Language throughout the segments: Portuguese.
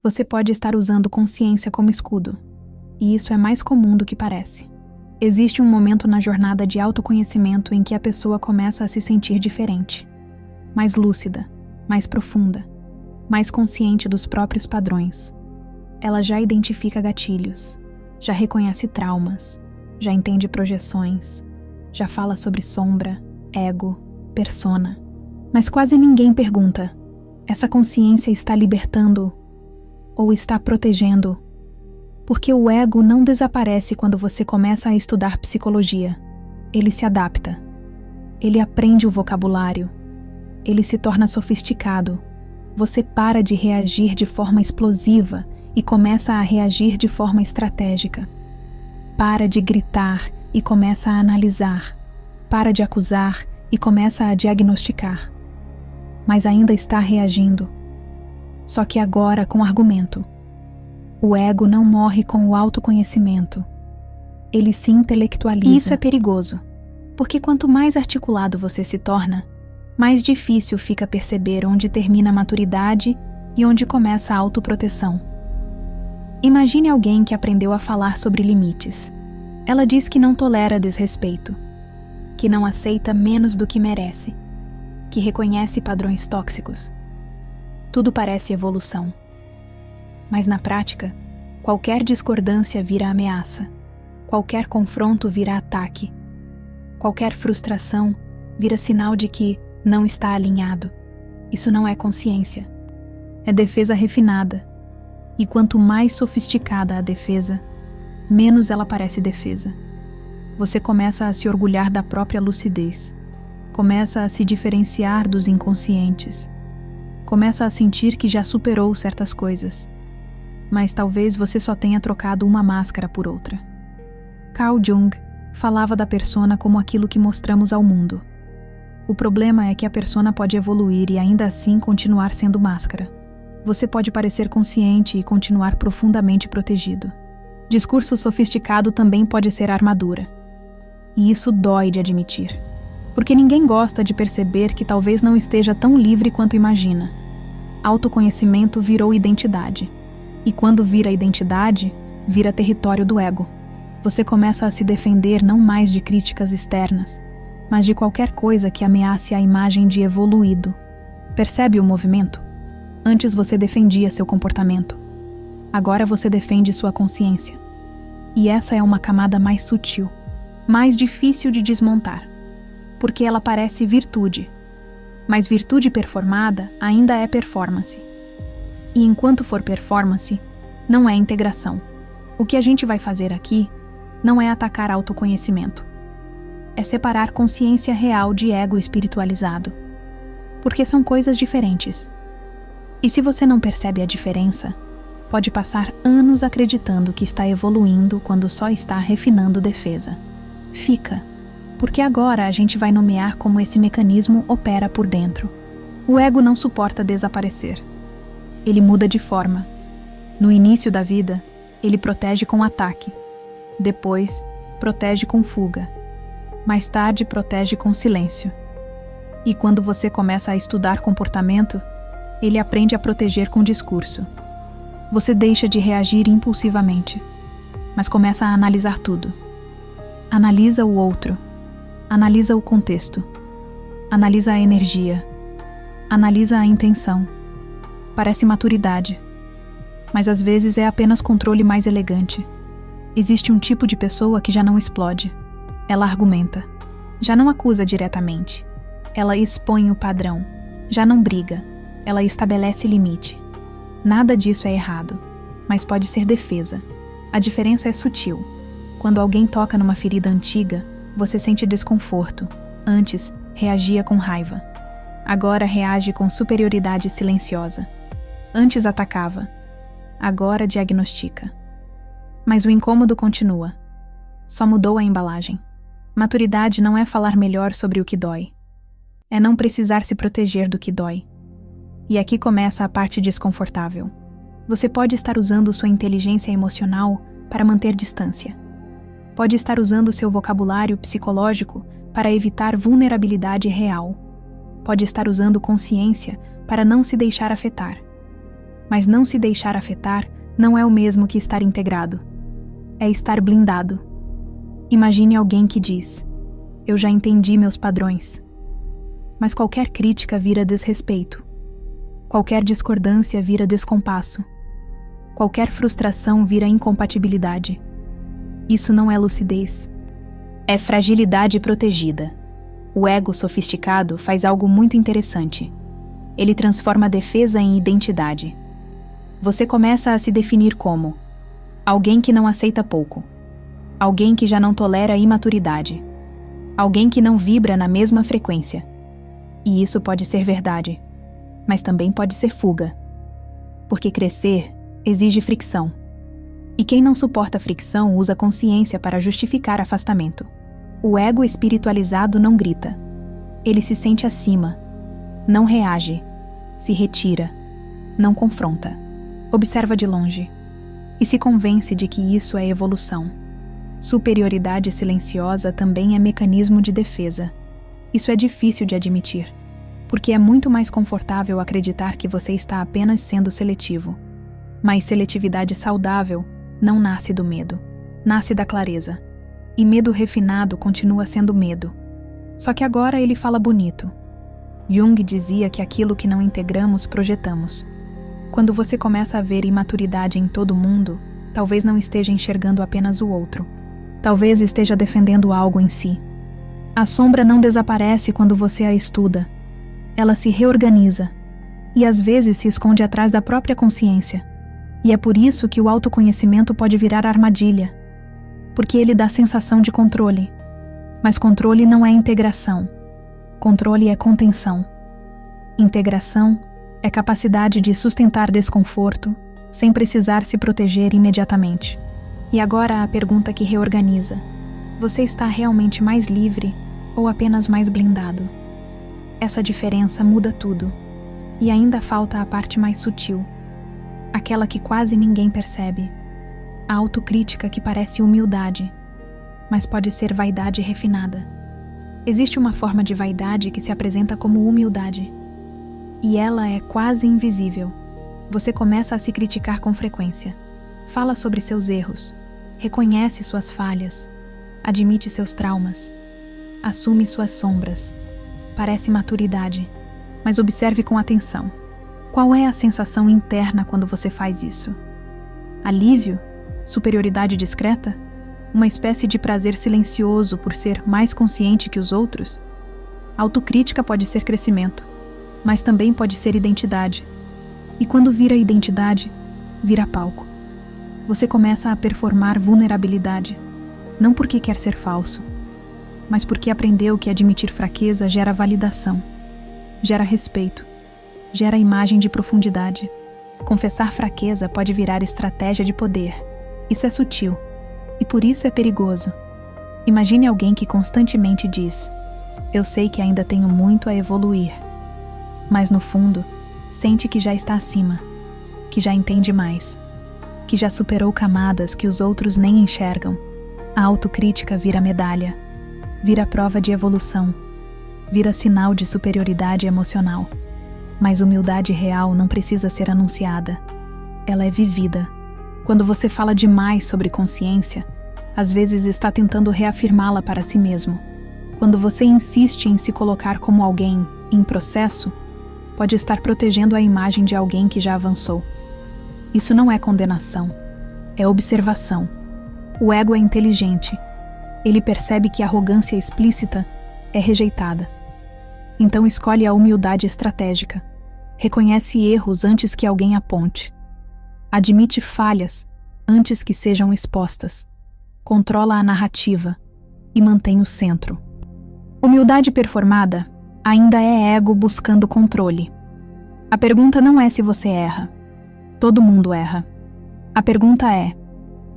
Você pode estar usando consciência como escudo, e isso é mais comum do que parece. Existe um momento na jornada de autoconhecimento em que a pessoa começa a se sentir diferente, mais lúcida, mais profunda, mais consciente dos próprios padrões. Ela já identifica gatilhos, já reconhece traumas, já entende projeções, já fala sobre sombra, ego, persona. Mas quase ninguém pergunta: essa consciência está libertando ou está protegendo? Porque o ego não desaparece quando você começa a estudar psicologia. Ele se adapta. Ele aprende o vocabulário. Ele se torna sofisticado. Você para de reagir de forma explosiva e começa a reagir de forma estratégica. Para de gritar e começa a analisar. Para de acusar e começa a diagnosticar. Mas ainda está reagindo. Só que agora com argumento. O ego não morre com o autoconhecimento. Ele se intelectualiza. E isso é perigoso, porque quanto mais articulado você se torna, mais difícil fica perceber onde termina a maturidade e onde começa a autoproteção. Imagine alguém que aprendeu a falar sobre limites. Ela diz que não tolera desrespeito, que não aceita menos do que merece, que reconhece padrões tóxicos. Tudo parece evolução. Mas na prática, qualquer discordância vira ameaça, qualquer confronto vira ataque, qualquer frustração vira sinal de que não está alinhado. Isso não é consciência, é defesa refinada. E quanto mais sofisticada a defesa, menos ela parece defesa. Você começa a se orgulhar da própria lucidez, começa a se diferenciar dos inconscientes, começa a sentir que já superou certas coisas. Mas talvez você só tenha trocado uma máscara por outra. Carl Jung falava da persona como aquilo que mostramos ao mundo. O problema é que a persona pode evoluir e ainda assim continuar sendo máscara. Você pode parecer consciente e continuar profundamente protegido. Discurso sofisticado também pode ser armadura. E isso dói de admitir. Porque ninguém gosta de perceber que talvez não esteja tão livre quanto imagina. Autoconhecimento virou identidade. E quando vira identidade, vira território do ego. Você começa a se defender não mais de críticas externas, mas de qualquer coisa que ameace a imagem de evoluído. Percebe o movimento? Antes você defendia seu comportamento. Agora você defende sua consciência. E essa é uma camada mais sutil, mais difícil de desmontar, porque ela parece virtude. Mas virtude performada ainda é performance. E enquanto for performance, não é integração. O que a gente vai fazer aqui não é atacar autoconhecimento. É separar consciência real de ego espiritualizado. Porque são coisas diferentes. E se você não percebe a diferença, pode passar anos acreditando que está evoluindo quando só está refinando defesa. Fica, porque agora a gente vai nomear como esse mecanismo opera por dentro. O ego não suporta desaparecer. Ele muda de forma. No início da vida, ele protege com ataque. Depois, protege com fuga. Mais tarde, protege com silêncio. E quando você começa a estudar comportamento, ele aprende a proteger com discurso. Você deixa de reagir impulsivamente, mas começa a analisar tudo. Analisa o outro. Analisa o contexto. Analisa a energia. Analisa a intenção. Parece maturidade, mas às vezes é apenas controle mais elegante. Existe um tipo de pessoa que já não explode. Ela argumenta. Já não acusa diretamente. Ela expõe o padrão. Já não briga. Ela estabelece limite. Nada disso é errado, mas pode ser defesa. A diferença é sutil. Quando alguém toca numa ferida antiga, você sente desconforto. Antes, reagia com raiva. Agora reage com superioridade silenciosa. Antes atacava. Agora diagnostica. Mas o incômodo continua. Só mudou a embalagem. Maturidade não é falar melhor sobre o que dói. É não precisar se proteger do que dói. E aqui começa a parte desconfortável. Você pode estar usando sua inteligência emocional para manter distância. Pode estar usando seu vocabulário psicológico para evitar vulnerabilidade real. Pode estar usando consciência para não se deixar afetar. Mas não se deixar afetar não é o mesmo que estar integrado. É estar blindado. Imagine alguém que diz: eu já entendi meus padrões. Mas qualquer crítica vira desrespeito. Qualquer discordância vira descompasso. Qualquer frustração vira incompatibilidade. Isso não é lucidez. É fragilidade protegida. O ego sofisticado faz algo muito interessante. Ele transforma a defesa em identidade. Você começa a se definir como alguém que não aceita pouco, alguém que já não tolera a imaturidade, alguém que não vibra na mesma frequência. E isso pode ser verdade, mas também pode ser fuga. Porque crescer exige fricção. E quem não suporta fricção usa consciência para justificar afastamento. O ego espiritualizado não grita. Ele se sente acima. Não reage. Se retira. Não confronta. Observa de longe. E se convence de que isso é evolução. Superioridade silenciosa também é mecanismo de defesa. Isso é difícil de admitir, porque é muito mais confortável acreditar que você está apenas sendo seletivo. Mas seletividade saudável não nasce do medo, nasce da clareza. E medo refinado continua sendo medo. Só que agora ele fala bonito. Jung dizia que aquilo que não integramos, projetamos. Quando você começa a ver imaturidade em todo mundo, talvez não esteja enxergando apenas o outro. Talvez esteja defendendo algo em si. A sombra não desaparece quando você a estuda. Ela se reorganiza. E às vezes se esconde atrás da própria consciência. E é por isso que o autoconhecimento pode virar armadilha. Porque ele dá sensação de controle. Mas controle não é integração. Controle é contenção. Integração é capacidade de sustentar desconforto sem precisar se proteger imediatamente. E agora a pergunta que reorganiza: você está realmente mais livre ou apenas mais blindado? Essa diferença muda tudo. E ainda falta a parte mais sutil. Aquela que quase ninguém percebe. A autocrítica que parece humildade, mas pode ser vaidade refinada. Existe uma forma de vaidade que se apresenta como humildade. E ela é quase invisível. Você começa a se criticar com frequência. Fala sobre seus erros. Reconhece suas falhas. Admite seus traumas. Assume suas sombras. Parece maturidade, mas observe com atenção. Qual é a sensação interna quando você faz isso? Alívio? Superioridade discreta? Uma espécie de prazer silencioso por ser mais consciente que os outros? Autocrítica pode ser crescimento, mas também pode ser identidade. E quando vira identidade, vira palco. Você começa a performar vulnerabilidade, não porque quer ser falso, mas porque aprendeu que admitir fraqueza gera validação, gera respeito, gera imagem de profundidade. Confessar fraqueza pode virar estratégia de poder. Isso é sutil, e por isso é perigoso. Imagine alguém que constantemente diz: eu sei que ainda tenho muito a evoluir. Mas no fundo, sente que já está acima, que já entende mais, que já superou camadas que os outros nem enxergam. A autocrítica vira medalha, vira prova de evolução, vira sinal de superioridade emocional. Mas humildade real não precisa ser anunciada. Ela é vivida. Quando você fala demais sobre consciência, às vezes está tentando reafirmá-la para si mesmo. Quando você insiste em se colocar como alguém em processo, pode estar protegendo a imagem de alguém que já avançou. Isso não é condenação, é observação. O ego é inteligente. Ele percebe que a arrogância explícita é rejeitada. Então escolhe a humildade estratégica. Reconhece erros antes que alguém aponte. Admite falhas antes que sejam expostas. Controla a narrativa e mantém o centro. Humildade performada ainda é ego buscando controle. A pergunta não é se você erra. Todo mundo erra. A pergunta é: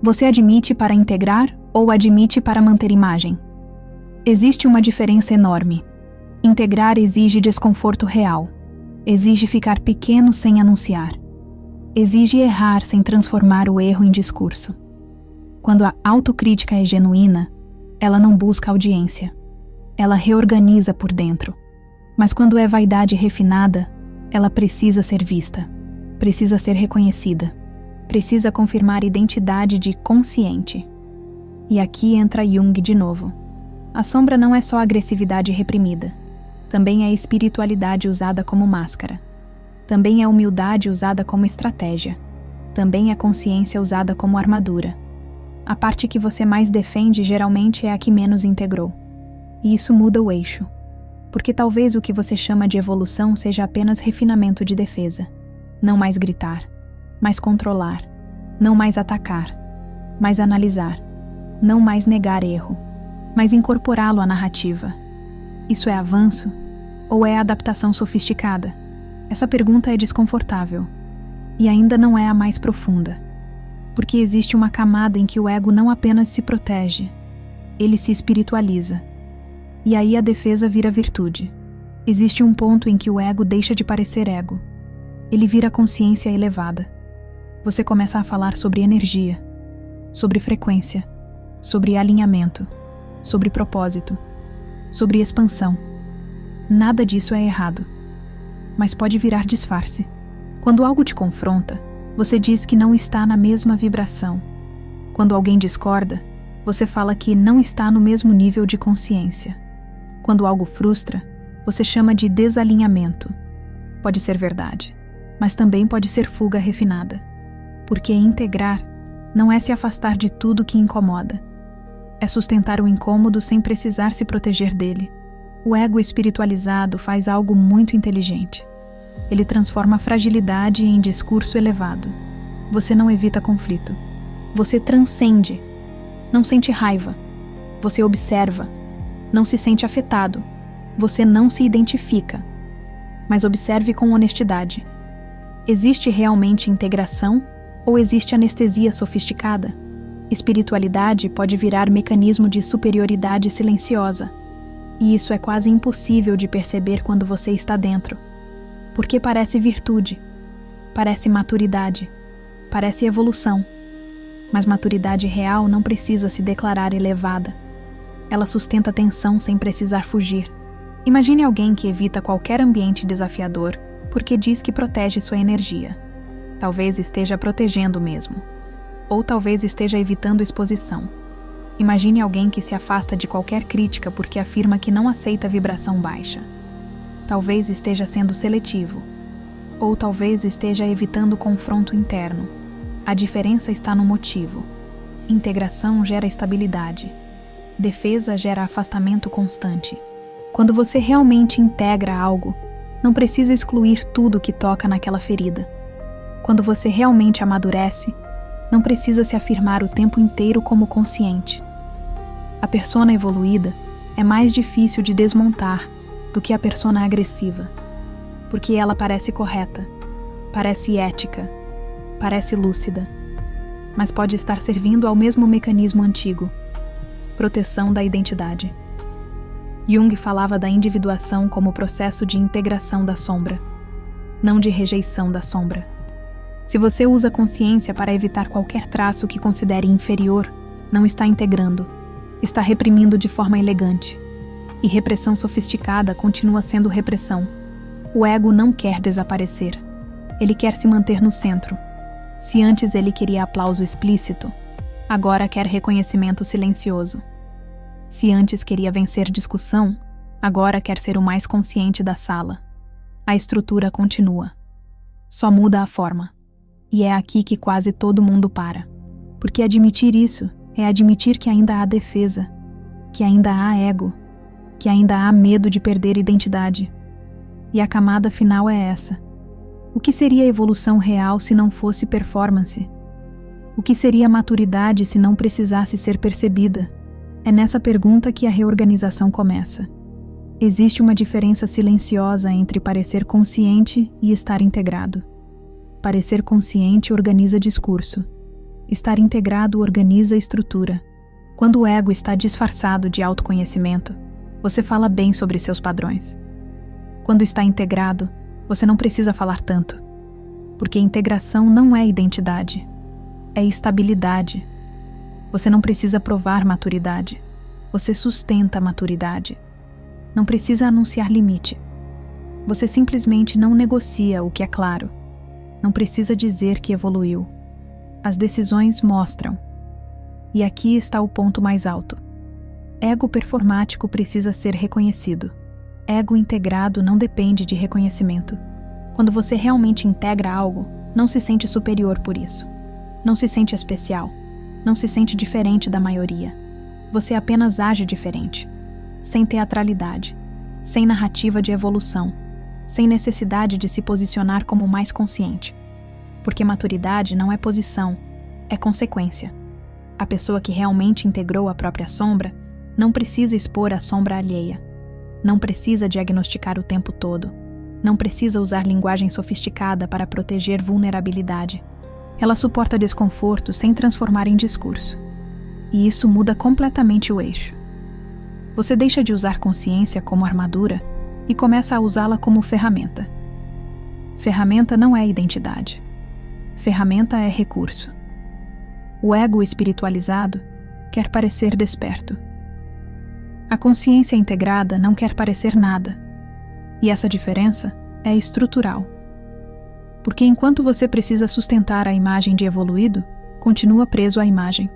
você admite para integrar ou admite para manter imagem? Existe uma diferença enorme. Integrar exige desconforto real. Exige ficar pequeno sem anunciar. Exige errar sem transformar o erro em discurso. Quando a autocrítica é genuína, ela não busca audiência. Ela reorganiza por dentro. Mas quando é vaidade refinada, ela precisa ser vista. Precisa ser reconhecida. Precisa confirmar identidade de consciente. E aqui entra Jung de novo. A sombra não é só agressividade reprimida. Também é espiritualidade usada como máscara. Também é humildade usada como estratégia. Também é consciência usada como armadura. A parte que você mais defende geralmente é a que menos integrou. E isso muda o eixo. Porque talvez o que você chama de evolução seja apenas refinamento de defesa. Não mais gritar, mais controlar, não mais atacar, mais analisar, não mais negar erro, mas incorporá-lo à narrativa. Isso é avanço ou é adaptação sofisticada? Essa pergunta é desconfortável e ainda não é a mais profunda, porque existe uma camada em que o ego não apenas se protege, ele se espiritualiza. E aí a defesa vira virtude. Existe um ponto em que o ego deixa de parecer ego. Ele vira consciência elevada. Você começa a falar sobre energia, sobre frequência, sobre alinhamento, sobre propósito, sobre expansão. Nada disso é errado, mas pode virar disfarce. Quando algo te confronta, você diz que não está na mesma vibração. Quando alguém discorda, você fala que não está no mesmo nível de consciência. Quando algo frustra, você chama de desalinhamento. Pode ser verdade, mas também pode ser fuga refinada. Porque integrar não é se afastar de tudo que incomoda. É sustentar o incômodo sem precisar se proteger dele. O ego espiritualizado faz algo muito inteligente. Ele transforma a fragilidade em discurso elevado. Você não evita conflito. Você transcende. Não sente raiva. Você observa. Não se sente afetado. Você não se identifica. Mas observe com honestidade. Existe realmente integração ou existe anestesia sofisticada? Espiritualidade pode virar mecanismo de superioridade silenciosa. E isso é quase impossível de perceber quando você está dentro. Porque parece virtude, parece maturidade, parece evolução. Mas maturidade real não precisa se declarar elevada. Ela sustenta tensão sem precisar fugir. Imagine alguém que evita qualquer ambiente desafiador porque diz que protege sua energia. Talvez esteja protegendo mesmo. Ou talvez esteja evitando exposição. Imagine alguém que se afasta de qualquer crítica porque afirma que não aceita vibração baixa. Talvez esteja sendo seletivo. Ou talvez esteja evitando confronto interno. A diferença está no motivo. Integração gera estabilidade. Defesa gera afastamento constante. Quando você realmente integra algo, não precisa excluir tudo que toca naquela ferida. Quando você realmente amadurece, não precisa se afirmar o tempo inteiro como consciente. A persona evoluída é mais difícil de desmontar do que a persona agressiva, porque ela parece correta, parece ética, parece lúcida, mas pode estar servindo ao mesmo mecanismo antigo, proteção da identidade. Jung falava da individuação como processo de integração da sombra, não de rejeição da sombra. Se você usa a consciência para evitar qualquer traço que considere inferior, não está integrando, está reprimindo de forma elegante. E repressão sofisticada continua sendo repressão. O ego não quer desaparecer. Ele quer se manter no centro. Se antes ele queria aplauso explícito, agora quer reconhecimento silencioso. Se antes queria vencer discussão, agora quer ser o mais consciente da sala. A estrutura continua. Só muda a forma. E é aqui que quase todo mundo para. Porque admitir isso é admitir que ainda há defesa, que ainda há ego, que ainda há medo de perder identidade. E a camada final é essa. O que seria evolução real se não fosse performance? O que seria maturidade se não precisasse ser percebida? É nessa pergunta que a reorganização começa. Existe uma diferença silenciosa entre parecer consciente e estar integrado. Parecer consciente organiza discurso. Estar integrado organiza estrutura. Quando o ego está disfarçado de autoconhecimento, você fala bem sobre seus padrões. Quando está integrado, você não precisa falar tanto. Porque integração não é identidade, é estabilidade. Você não precisa provar maturidade. Você sustenta a maturidade. Não precisa anunciar limite. Você simplesmente não negocia o que é claro. não precisa dizer que evoluiu. As decisões mostram. E aqui está o ponto mais alto. Ego performático precisa ser reconhecido. Ego integrado não depende de reconhecimento. Quando você realmente integra algo, não se sente superior por isso. Não se sente especial. Não se sente diferente da maioria. Você apenas age diferente. Sem teatralidade. Sem narrativa de evolução. Sem necessidade de se posicionar como mais consciente. Porque maturidade não é posição, é consequência. A pessoa que realmente integrou a própria sombra não precisa expor a sombra alheia. Não precisa diagnosticar o tempo todo. Não precisa usar linguagem sofisticada para proteger vulnerabilidade. Ela suporta desconforto sem transformar em discurso. E isso muda completamente o eixo. Você deixa de usar consciência como armadura e começa a usá-la como ferramenta. Ferramenta não é identidade. Ferramenta é recurso. O ego espiritualizado quer parecer desperto. A consciência integrada não quer parecer nada. E essa diferença é estrutural. Porque enquanto você precisa sustentar a imagem de evoluído, continua preso à imagem.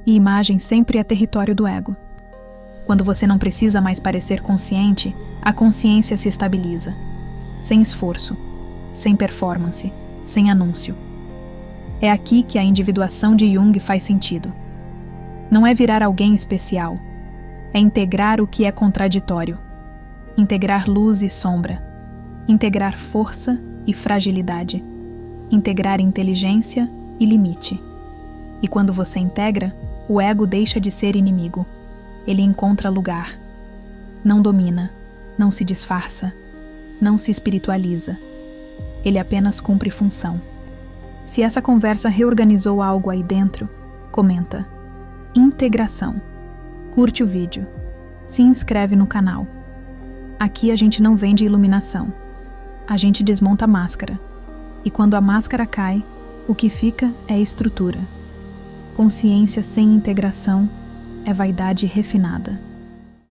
E imagem sempre é território do ego. Quando você não precisa mais parecer consciente, a consciência se estabiliza. Sem esforço, sem performance, sem anúncio. É aqui que a individuação de Jung faz sentido. Não é virar alguém especial. É integrar o que é contraditório. Integrar luz e sombra. Integrar força e fragilidade. Integrar inteligência e limite. E quando você integra, o ego deixa de ser inimigo. Ele encontra lugar. Não domina, não se disfarça, não se espiritualiza. Ele apenas cumpre função. Se essa conversa reorganizou algo aí dentro, comenta. Integração. Curte o vídeo. Se inscreve no canal. Aqui a gente não vende iluminação. A gente desmonta a máscara. E quando a máscara cai, o que fica é estrutura. Consciência sem integração é vaidade refinada.